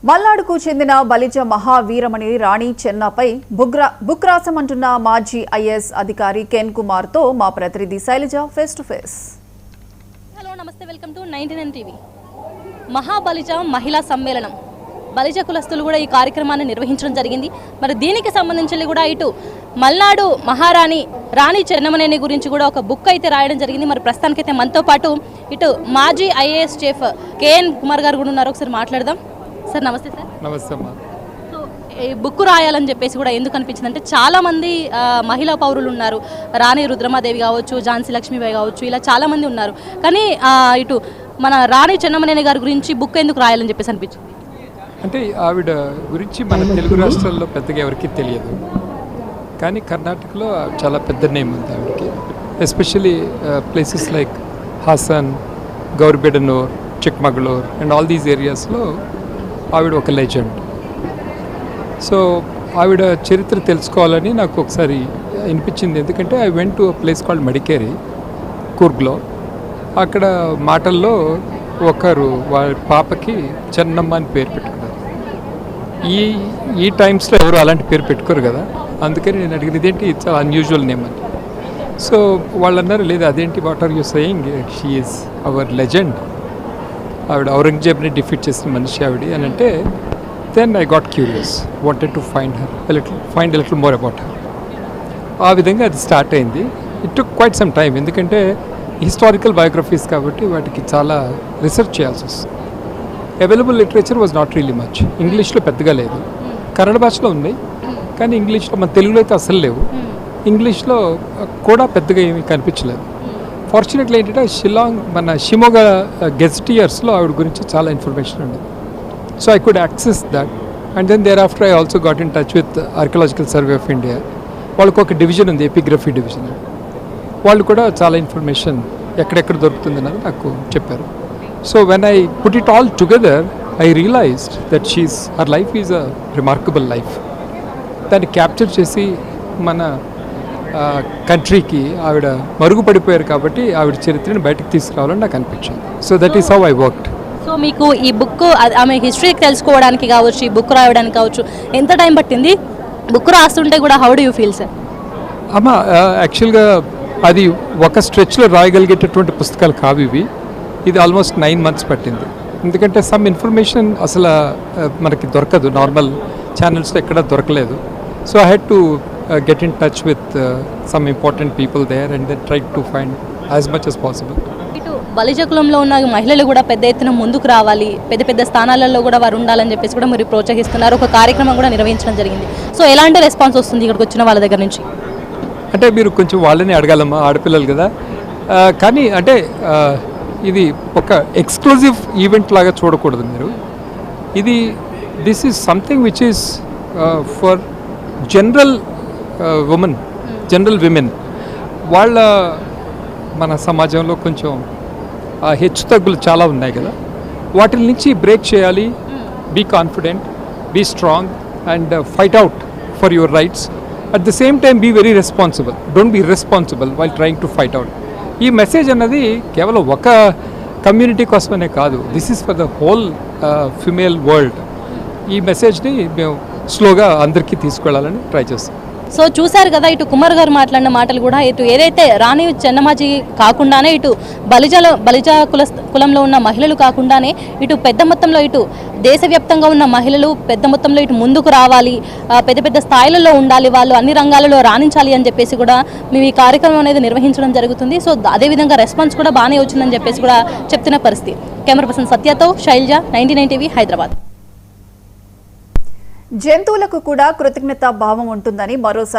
మల్నాడుకు చెందిన బలిజ మహావీరమణి రాణి చెన్నపై బుక్రాసమంటున్న మాజీ ఐఏఎస్ అధికారి కెన్ కుమార్ తో మా ప్రతినిధి Shailaja face to face. Hello నమస్తే, వెల్కమ్ టు 99 టీవీ. మహాబలిజ మహిళా సమ్మేళనం బలిజ కులస్తులు కూడా ఈ కార్యక్రమాన్ని నిర్వహించడం జరిగింది. మరి దీనికి సంబంధించి కూడా ఇటు మల్నాడు మహారాణి రాణి చెన్నమనేని గురించి కూడా ఒక బుక్ అయితే రాయడం జరిగింది. మరి ప్రస్తుతానికైతే మనతో పాటు ఇటు మాజీ ఐఏఎస్ చీఫ్ కేఎన్ కుమార్ గారు కూడా ఉన్నారు. ఒకసారి మాట్లాడదాం. సార్ నమస్తే. సార్ నమస్తే అమ్మా. సో ఈ బుక్ రాయాలని చెప్పేసి కూడా ఎందుకు అనిపించింది అంటే చాలామంది మహిళా పౌరులు ఉన్నారు. రాణి రుద్రమాదేవి కావచ్చు, ఝాన్సీ లక్ష్మీబాయి కావచ్చు, ఇలా చాలామంది ఉన్నారు. కానీ ఇటు మన రాణి చెన్నమనేని గారి గురించి బుక్ ఎందుకు రాయాలని చెప్పేసి అనిపించింది అంటే ఆవిడ గురించి మన తెలుగు రాష్ట్రాల్లో పెద్దగా ఎవరికి తెలియదు, కానీ కర్ణాటకలో చాలా పెద్ద నేమ్ ఉంది ఆవిడకి. Especially places like Hassan, Gauribidanur, Chikmagalur and all these ఏరియాస్లో ఆవిడ ఒక లెజెండ్. సో ఆవిడ చరిత్ర తెలుసుకోవాలని నాకు ఒకసారి అనిపించింది. ఎందుకంటే I went to place called Madikeri, కూర్గ్లో. అక్కడ మాటల్లో ఒకరు వాళ్ళ పాపకి చెన్నమ్మ అని పేరు పెట్టుకున్నారు. ఈ టైమ్స్లో ఎవరు అలాంటి పేరు పెట్టుకోరు కదా, అందుకని నేను అడిగిన ఇదేంటి చాలా అన్యూజువల్ నేమ్ అని. సో వాళ్ళు అన్నారు, లేదు అదేంటి, what are you saying, she is our legend, ఆవిడ ఔరంగజేబ్ని డిఫీట్ చేసిన మనిషి ఆవిడ అని అంటే, then I got curious, wanted to find little more about her. ఆ విధంగా అది స్టార్ట్ అయింది. It took quite some time, ఎందుకంటే హిస్టారికల్ బయోగ్రఫీస్ కాబట్టి వాటికి చాలా రీసెర్చ్ చేయాల్సి వస్తుంది. Available literature was not really much. ఇంగ్లీష్లో పెద్దగా లేదు, కన్నడ భాషలో ఉన్నాయి, కానీ ఇంగ్లీష్లో, మన తెలుగులో అయితే అసలు లేవు. ఇంగ్లీష్లో కూడా పెద్దగా ఏమీ కనిపించలేదు. ఫార్చునేట్లీ ఏంటంటే మన షిమోగా గెజిటియర్స్లో ఆవిడ గురించి చాలా ఇన్ఫర్మేషన్ ఉంది. So I could access that. And then thereafter I also got in touch with archaeological survey of India. వాళ్ళకు ఒక డివిజన్ ఉంది, ఎపిగ్రఫీ డివిజన్. వాళ్ళు కూడా చాలా ఇన్ఫర్మేషన్ ఎక్కడెక్కడ దొరుకుతుందన్నది నాకు చెప్పారు. So when I put it all together I realised that her life is a remarkable life. దాన్ని క్యాప్చర్ చేసి మన కంట్రీకి ఆవిడ మరుగుపడిపోయారు కాబట్టి ఆవిడ చరిత్రను బయటకు తీసుకురావాలని నాకు అనిపించింది. So that is how I worked. So మీకు ఈ బుక్ ఆమె హిస్టరీ తెలుసుకోవడానికి కావచ్చు, ఈ బుక్ రాయడానికి కావచ్చు, ఎంత టైం పట్టింది? బుక్ రాస్తుంటే కూడా how do you feel sir? అమ్మా, యాక్చువల్గా అది ఒక స్ట్రెచ్లో రాయగలిగేటటువంటి పుస్తకాలు కావు ఇవి. ఇది ఆల్మోస్ట్ 9 months పట్టింది. ఎందుకంటే సమ్ ఇన్ఫర్మేషన్ అసలు మనకి దొరకదు, నార్మల్ ఛానల్స్లో ఎక్కడ దొరకలేదు. So I had to get in touch with some important people there and then try to find as much as possible. ఇటు బలిజ కులంలో ఉన్న మహిళలు కూడా పెద్ద ఎత్తున ముందుకు రావాలి, పెద్ద పెద్ద స్థానాలలో కూడా వారు ఉండాలని చెప్పేసి కూడా మీరు ప్రోత్సహిస్తున్నారు. ఒక కార్యక్రమం కూడా నిర్వహించడం జరిగింది. సో ఎలాంటి రెస్పాన్స్ వస్తుంది ఇక్కడికి వచ్చిన వాళ్ళ దగ్గర నుంచి? అంటే మీరు కొంచెం వాళ్ళని అడగాలమ్మా, ఆడపిల్లలు కదా. కానీ అంటే ఇది ఒక ఎక్స్క్లూజివ్ ఈవెంట్ లాగా చూడకూడదు మీరు. This is something which is for general women. వాళ్ళ మన సమాజంలో కొంచెం హెచ్చు తగ్గులు చాలా ఉన్నాయి కదా, వాటి నుంచి బ్రేక్ చేయాలి. Be confident, be strong and fight out for your rights. At the same time be very responsible, don't be irresponsible while trying to fight out. ఈ మెసేజ్ అన్నది కేవలం ఒక కమ్యూనిటీ కోసమనే కాదు, this is for the whole female world. ఈ మెసేజ్ని మేము స్లోగా అందరికీ తీసుకెళ్ళాలని ట్రై చేస్తాం. సో చూశారు కదా, ఇటు కుమార్ గారు మాట్లాడిన మాటలు కూడా, ఇటు ఏదైతే రాణి చెన్నమాజీ కాకుండానే ఇటు బలిజ కులంలో ఉన్న మహిళలు కాకుండానే ఇటు పెద్ద మొత్తంలో ఇటు దేశవ్యాప్తంగా ఉన్న మహిళలు పెద్ద మొత్తంలో ఇటు ముందుకు రావాలి, పెద్ద పెద్ద స్థాయిలలో ఉండాలి, వాళ్ళు అన్ని రంగాలలో రాణించాలి అని చెప్పేసి కూడా మేము ఈ కార్యక్రమం అనేది నిర్వహించడం జరుగుతుంది. సో అదేవిధంగా రెస్పాన్స్ కూడా బాగానే వచ్చిందని చెప్పేసి కూడా చెప్తున్న పరిస్థితి. కెమెరా పర్సన్ సత్యతో శైలజ, 99 టీవీ, హైదరాబాద్. జంతువులకు కూడా కృతజ్ఞతా భావం ఉంటుందని మరోసారి